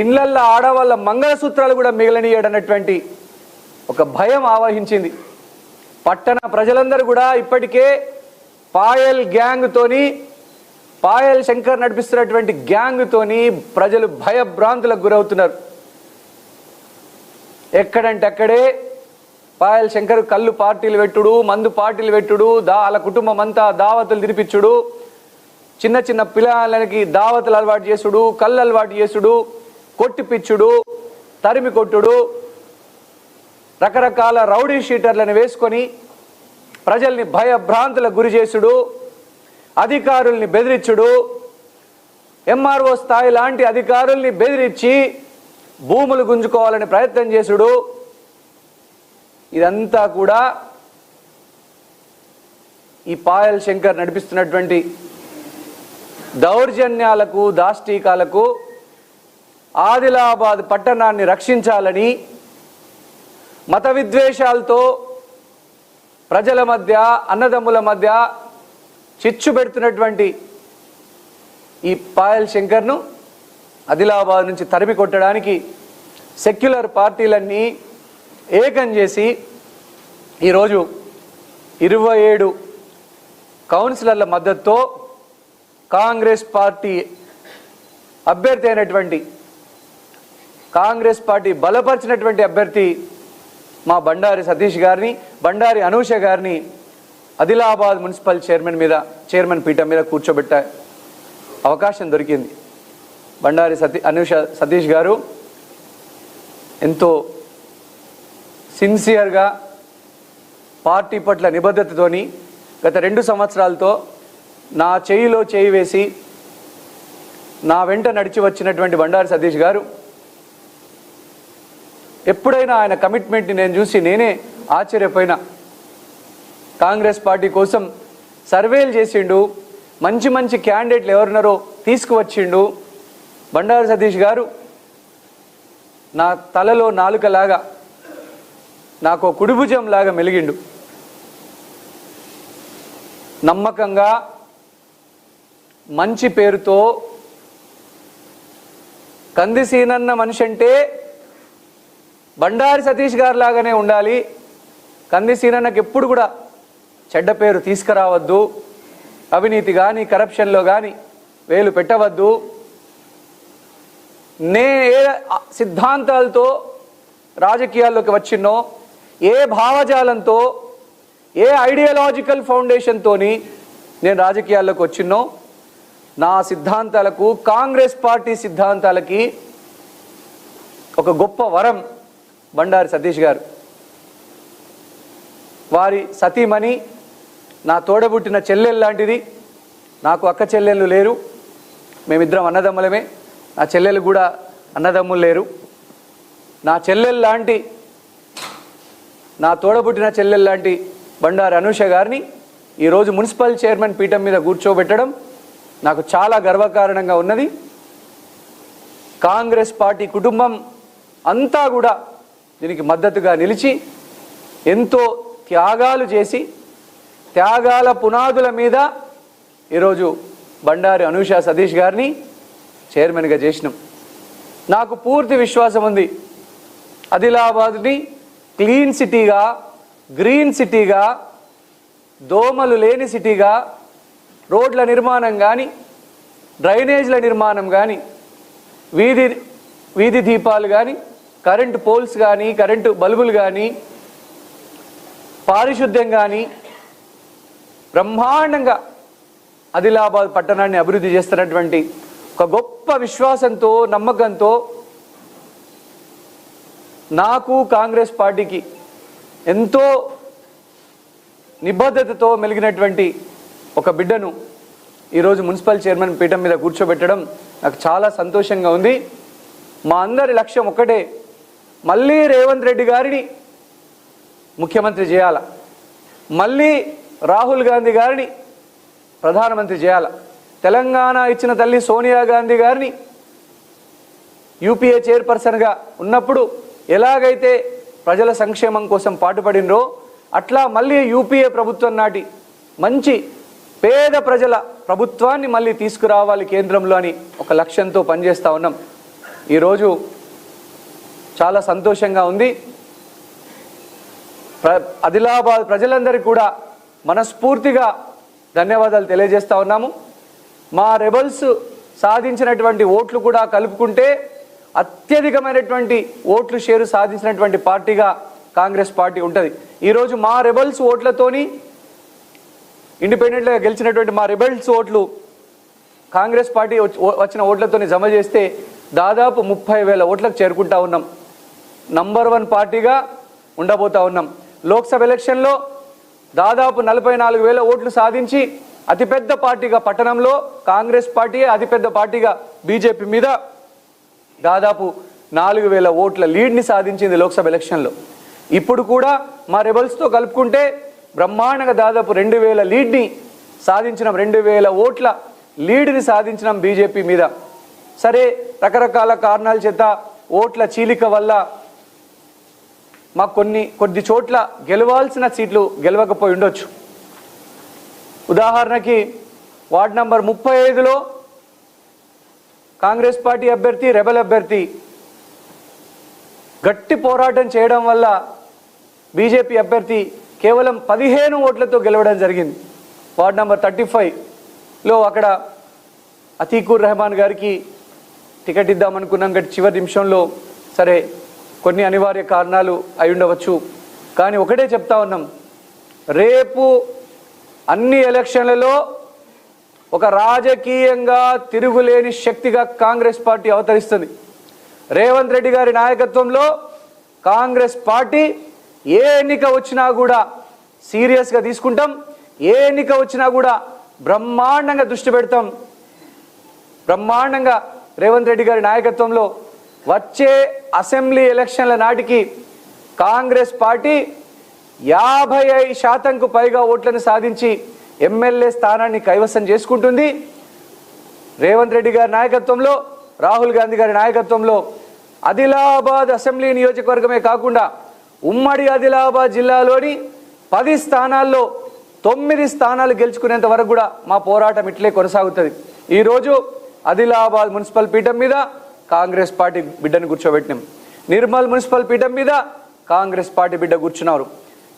ఇళ్లల్లో ఆడవాళ్ళ మంగళసూత్రాలు కూడా మిగలనీయడన్నటువంటి ఒక భయం ఆవహించింది. పట్టణ ప్రజలందరూ కూడా ఇప్పటికే పాయల్ గ్యాంగ్తోని, పాయల్ శంకర్ నడిపిస్తున్నటువంటి గ్యాంగ్తోని ప్రజలు భయభ్రాంతులకు గురవుతున్నారు. ఎక్కడంటే అక్కడే పాయల్ శంకర్ కళ్ళు పార్టీలు పెట్టుడు, మందు పార్టీలు పెట్టుడు, వాళ్ళ కుటుంబం అంతా దావతులు తినిపించుడు, చిన్న చిన్న పిల్లలకి దావతులు అలవాటు చేసుడు, కళ్ళు అలవాటు చేసుడు, కొట్టిపిచ్చుడు, తరిమి కొట్టుడు, రకరకాల రౌడీ షీటర్లను వేసుకొని ప్రజల్ని భయభ్రాంతులకు గురి చేసుడు, అధికారుల్ని బెదిరించుడు, ఎంఆర్ఓ స్థాయి లాంటి అధికారుల్ని బెదిరించి భూములు గుంజుకోవాలని ప్రయత్నం చేసుడు, ఇదంతా కూడా ఈ పాయల్ శంకర్ నడిపిస్తున్నటువంటి దౌర్జన్యాలకు, దాష్టీకాలకు ఆదిలాబాద్ పట్టణాన్ని రక్షించాలని మత విద్వేషాలతో ప్రజల మధ్య, అన్నదమ్ముల మధ్య చిచ్చు పెడుతున్నటువంటి ఈ పాయల్ శంకర్ను ఆదిలాబాద్ నుంచి తరిమి కొట్టడానికి సెక్యులర్ పార్టీలన్నీ ఏకం చేసి ఈరోజు 27 కౌన్సిలర్ల మద్దతుతో కాంగ్రెస్ పార్టీ అభ్యర్థి అయినటువంటి, కాంగ్రెస్ పార్టీ బలపరిచినటువంటి అభ్యర్థి మా బండారి సతీష్ గారిని, బండారి అనూష గారిని ఆదిలాబాద్ మున్సిపల్ చైర్మన్ పీఠం మీద కూర్చోబెట్టే అవకాశం దొరికింది. బండారి సతీష్ గారు ఎంతో సిన్సియర్గా పార్టీ పట్ల నిబద్ధతతోని గత 2 సంవత్సరాలతో నా చేయిలో చేయి వేసి నా వెంట నడిచి వచ్చినటువంటి బండారి సతీష్ గారు ఎప్పుడైనా ఆయన కమిట్మెంట్ని నేను చూసి నేనే ఆశ్చర్యపోయినా. కాంగ్రెస్ పార్టీ కోసం సర్వేలు చేసిండు, మంచి మంచి క్యాండిడేట్లు ఎవరున్నారో తీసుకువచ్చిండు. బండారి సతీష్ గారు నా తలలో నాలుకలాగా, నాకు కుడిభుజం లాగా మెలిగిండు. నమ్మకంగా, మంచి పేరుతో, కందిసీనన్న మనిషి అంటే బండారి సతీష్ గారు లాగానే ఉండాలి, కందిసీనన్నకు ఎప్పుడు కూడా చెడ్డ పేరు తీసుకురావద్దు, అవినీతి కానీ కరప్షన్లో కానీ వేలు పెట్టవద్దు, నే ఏ సిద్ధాంతాలతో రాజకీయాల్లోకి వచ్చినో, ఏ భావజాలంతో, ఏ ఐడియాలజికల్ ఫౌండేషన్తోని నేను రాజకీయాల్లోకి వచ్చినో, నా సిద్ధాంతాలకు, కాంగ్రెస్ పార్టీ సిద్ధాంతాలకి ఒక గొప్ప వరం బండారి సతీష్ గారు. వారి సతీమణి నా తోడబుట్టిన చెల్లెలు లాంటిది. నాకు అక్క చెల్లెళ్ళు లేరు, మేమిద్దరం అన్నదమ్ములమే. నా చెల్లెలు కూడా అన్నదమ్ములు లేరు. నా చెల్లెలు లాంటి, నా తోడబుట్టిన చెల్లెలు లాంటి బండారి అనూష గారిని ఈరోజు మున్సిపల్ చైర్మన్ పీఠం మీద కూర్చోబెట్టడం నాకు చాలా గర్వకారణంగా ఉన్నది. కాంగ్రెస్ పార్టీ కుటుంబం అంతా కూడా దీనికి మద్దతుగా నిలిచి ఎంతో త్యాగాలు చేసి, త్యాగాల పునాదుల మీద ఈరోజు బండారి అనూష సతీష్ గారిని చైర్మన్గా చేసినాం. నాకు పూర్తి విశ్వాసం ఉంది, ఆదిలాబాద్ని క్లీన్ సిటీగా, గ్రీన్ సిటీగా, దోమలు లేని సిటీగా, రోడ్ల నిర్మాణం కానీ, డ్రైనేజ్ల నిర్మాణం కానీ, వీధి దీపాలు కానీ, కరెంటు పోల్స్ కానీ, కరెంటు బల్బులు కానీ, పారిశుద్ధ్యం కానీ బ్రహ్మాండంగా ఆదిలాబాద్ పట్టణాన్ని అభివృద్ధి చేస్తున్నటువంటి ఒక గొప్ప విశ్వాసంతో, నమ్మకంతో నాకు, కాంగ్రెస్ పార్టీకి ఎంతో నిబద్ధతతో మెలిగినటువంటి ఒక బిడ్డను ఈరోజు మున్సిపల్ చైర్మన్ పీఠం మీద కూర్చోబెట్టడం నాకు చాలా సంతోషంగా ఉంది. మా అందరి లక్ష్యం ఒక్కటే, మళ్ళీ రేవంత్ రెడ్డి గారిని ముఖ్యమంత్రి చేయాల, మళ్ళీ రాహుల్ గాంధీ గారిని ప్రధానమంత్రి చేయాల, తెలంగాణ ఇచ్చిన తల్లి సోనియా గాంధీ గారిని యూపీఏ చైర్పర్సన్గా ఉన్నప్పుడు ఎలాగైతే ప్రజల సంక్షేమం కోసం పాటుపడినరో అట్లా మళ్ళీ యూపీఏ ప్రభుత్వం నాటి మంచి పేద ప్రజల ప్రభుత్వాన్ని మళ్ళీ తీసుకురావాలి కేంద్రంలో అని ఒక లక్ష్యంతో పనిచేస్తూ ఉన్నాం. ఈరోజు చాలా సంతోషంగా ఉంది. ఆదిలాబాద్ ప్రజలందరికీ కూడా మనస్ఫూర్తిగా ధన్యవాదాలు తెలియజేస్తా ఉన్నాము. మా రెబల్స్ సాధించినటువంటి ఓట్లు కూడా కలుపుకుంటే అత్యధికమైనటువంటి ఓట్లు షేరు సాధించినటువంటి పార్టీగా కాంగ్రెస్ పార్టీ ఉంటుంది. ఈరోజు మా రెబల్స్ ఓట్లతోని ఇండిపెండెంట్గా గెలిచినటువంటి మా రెబల్స్ ఓట్లు కాంగ్రెస్ పార్టీ వచ్చిన ఓట్లతోని జమ చేస్తే దాదాపు 30,000 ఓట్లకు చేరుకుంటా ఉన్నాం. నంబర్ 1 పార్టీగా ఉండబోతా ఉన్నాం. లోక్సభ ఎలక్షన్లో దాదాపు 44,000 ఓట్లు సాధించి అతిపెద్ద పార్టీగా పట్టణంలో కాంగ్రెస్ పార్టీ అతిపెద్ద పార్టీగా బీజేపీ మీద దాదాపు 4,000 ఓట్ల లీడ్ని సాధించింది లోక్సభ ఎలక్షన్లో. ఇప్పుడు కూడా మా రెబల్స్తో కలుపుకుంటే బ్రహ్మాండంగా దాదాపు 2,000 లీడ్ని సాధించినాం, 2,000 ఓట్ల లీడ్ని సాధించినాం బీజేపీ మీద. సరే, రకరకాల కారణాల చేత ఓట్ల చీలిక వల్ల మాకు కొద్ది చోట్ల గెలవాల్సిన సీట్లు గెలవకపోయి ఉండొచ్చు. ఉదాహరణకి వార్డు నంబర్ 35లో కాంగ్రెస్ పార్టీ అభ్యర్థి రెబల్ అభ్యర్థి గట్టి పోరాటం చేయడం వల్ల బీజేపీ అభ్యర్థి కేవలం 15 ఓట్లతో గెలవడం జరిగింది. వార్డు నంబర్ 35లో అక్కడ అతీకుర్ రెహమాన్ గారికి టికెట్ ఇద్దామనుకున్నాం. చివరి నిమిషంలో సరే కొన్ని అనివార్య కారణాలు అయి ఉండవచ్చు. కానీ ఒకటే చెప్తా ఉన్నాం, రేపు అన్ని ఎలక్షన్లలో ఒక రాజకీయంగా తిరుగులేని శక్తిగా కాంగ్రెస్ పార్టీ అవతరిస్తుంది. రేవంత్ రెడ్డి గారి నాయకత్వంలో కాంగ్రెస్ పార్టీ ఏ ఎన్నిక వచ్చినా కూడా సీరియస్గా తీసుకుంటాం, ఏ ఎన్నిక వచ్చినా కూడా బ్రహ్మాండంగా దృష్టి పెడతాం. బ్రహ్మాండంగా రేవంత్ రెడ్డి గారి నాయకత్వంలో వచ్చే అసెంబ్లీ ఎలక్షన్ల నాటికి కాంగ్రెస్ పార్టీ 55% పైగా ఓట్లను సాధించి ఎమ్మెల్యే స్థానాన్ని కైవసం చేసుకుంటుంది. రేవంత్ రెడ్డి గారి నాయకత్వంలో, రాహుల్ గాంధీ గారి నాయకత్వంలో ఆదిలాబాద్ అసెంబ్లీ నియోజకవర్గమే కాకుండా ఉమ్మడి ఆదిలాబాద్ జిల్లాలోని 10 స్థానాల్లో 9 స్థానాలు గెలుచుకునేంత వరకు కూడా మా పోరాటం ఇట్లే కొనసాగుతుంది. ఈరోజు ఆదిలాబాద్ మున్సిపల్ పీఠం మీద కాంగ్రెస్ పార్టీ బిడ్డను కూర్చోబెట్టినాం. నిర్మల్ మున్సిపల్ పీఠం మీద కాంగ్రెస్ పార్టీ బిడ్డ కూర్చున్నారు.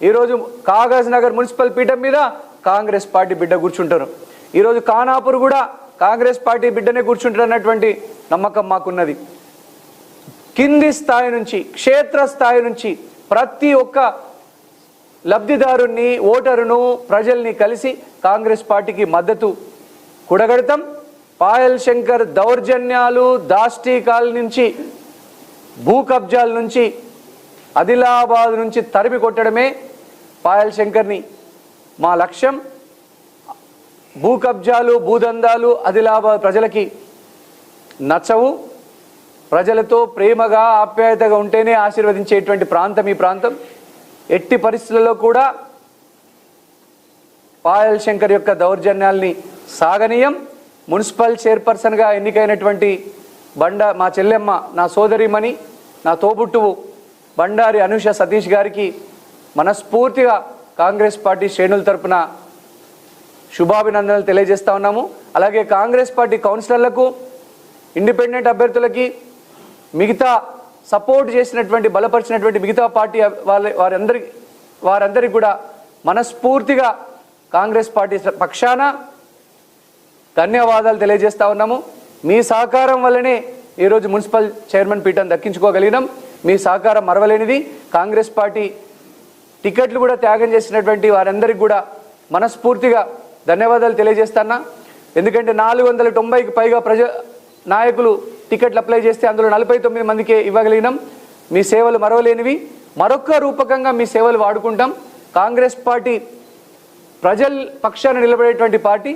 ఈరోజు కాగజ్ నగర్ మున్సిపల్ పీఠం మీద కాంగ్రెస్ పార్టీ బిడ్డ కూర్చుంటారు. ఈరోజు ఖానాపూర్ కూడా కాంగ్రెస్ పార్టీ బిడ్డనే కూర్చుంటారు అన్నటువంటి నమ్మకం మాకున్నది. కింది స్థాయి నుంచి, క్షేత్ర స్థాయి నుంచి ప్రతి ఒక్క లబ్ధిదారుని, ఓటరును, ప్రజల్ని కలిసి కాంగ్రెస్ పార్టీకి మద్దతు కూడగడతాం. పాయల్ శంకర్ దౌర్జన్యాలు, దాష్టీకాల నుంచి, భూ కబ్జాల నుంచి, ఆదిలాబాద్ నుంచి తరిమి కొట్టడమే పాయల్ శంకర్ని మా లక్ష్యం. భూ కబ్జాలు, భూదందాలు ఆదిలాబాద్ ప్రజలకి నచ్చవు. ప్రజలతో ప్రేమగా, ఆప్యాయతగా ఉంటేనే ఆశీర్వదించేటువంటి ప్రాంతం ఈ ప్రాంతం. ఎట్టి పరిస్థితులలో కూడా పాయల్ శంకర్ యొక్క దౌర్జన్యాల్ని సాగనీయం. మున్సిపల్ చైర్పర్సన్గా ఎన్నికైనటువంటి మా చెల్లెమ్మ, నా సోదరిమణి, నా తోబుట్టువు బండారి అనుష సతీష్ గారికి మనస్ఫూర్తిగా కాంగ్రెస్ పార్టీ శ్రేణుల తరపున శుభాభినందనలు తెలియజేస్తా ఉన్నాము. అలాగే కాంగ్రెస్ పార్టీ కౌన్సిలర్లకు, ఇండిపెండెంట్ అభ్యర్థులకి, మిగతా సపోర్ట్ చేసినటువంటి, బలపరిచినటువంటి మిగతా పార్టీ వారందరికీ కూడా మనస్ఫూర్తిగా కాంగ్రెస్ పార్టీ పక్షాన ధన్యవాదాలు తెలియజేస్తా ఉన్నాము. మీ సహకారం వల్లనే ఈరోజు మున్సిపల్ చైర్మన్ పీఠం దక్కించుకోగలిగినాం. మీ సహకారం మరవలేనిది. కాంగ్రెస్ పార్టీ టికెట్లు కూడా త్యాగం చేసినటువంటి వారందరికీ కూడా మనస్ఫూర్తిగా ధన్యవాదాలు తెలియజేస్తున్నా. ఎందుకంటే 490కి పైగా నాయకులు టికెట్లు అప్లై చేస్తే అందులో 49 మందికే ఇవ్వగలిగినాం. మీ సేవలు మరవలేనివి. మరొక రూపకంగా మీ సేవలు వాడుకుంటాం. కాంగ్రెస్ పార్టీ ప్రజల పక్షాన నిలబడేటువంటి పార్టీ.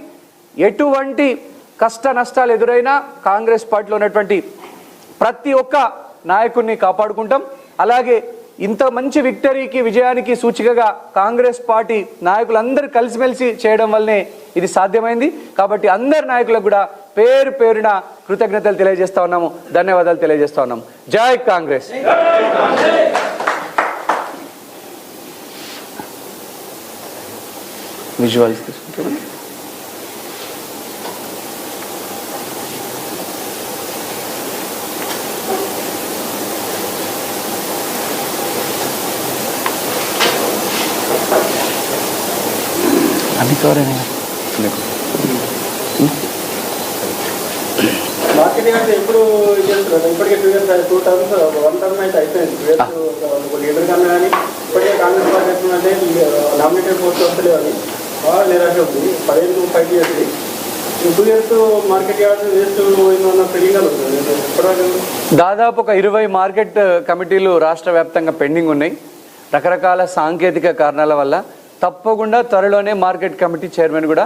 ఎటువంటి కష్ట నష్టాలు ఎదురైనా కాంగ్రెస్ పార్టీలో ఉన్నటువంటి ప్రతి ఒక్క నాయకుడిని కాపాడుకుంటాం. అలాగే ఇంత మంచి విక్టరీకి, విజయానికి సూచికగా కాంగ్రెస్ పార్టీ నాయకులందరూ కలిసిమెలిసి చేయడం వల్లనే ఇది సాధ్యమైంది. కాబట్టి అందరి నాయకులకు కూడా పేరు పేరున కృతజ్ఞతలు తెలియజేస్తా ఉన్నాము, ధన్యవాదాలు తెలియజేస్తా ఉన్నాము. జై కాంగ్రెస్. విజువల్స్ తీసుకుంటాం. మార్కెటింగ్ అంటే ఎప్పుడు చేస్తున్నారు? ఇప్పటికే 2 years 2 terms 1 term అయితే అయిపోయింది. 2 years లీడర్ కన్నా కానీ ఇప్పటికే కాంగ్రెస్ పార్టీ ఎట్లుందంటే నామినేటెడ్ పోస్ట్ వస్తలేవు అని బాగా నిరాశ ఉంది. 15 5 years 2 years market yard waste పోయిందన్న ఫీలింగ్ అవుతుంది. దాదాపు ఒక 20 మార్కెట్ కమిటీలు రాష్ట్ర వ్యాప్తంగా పెండింగ్ ఉన్నాయి. రకరకాల సాంకేతిక కారణాల వల్ల తప్పకుండా త్వరలోనే మార్కెట్ కమిటీ చైర్మన్ కూడా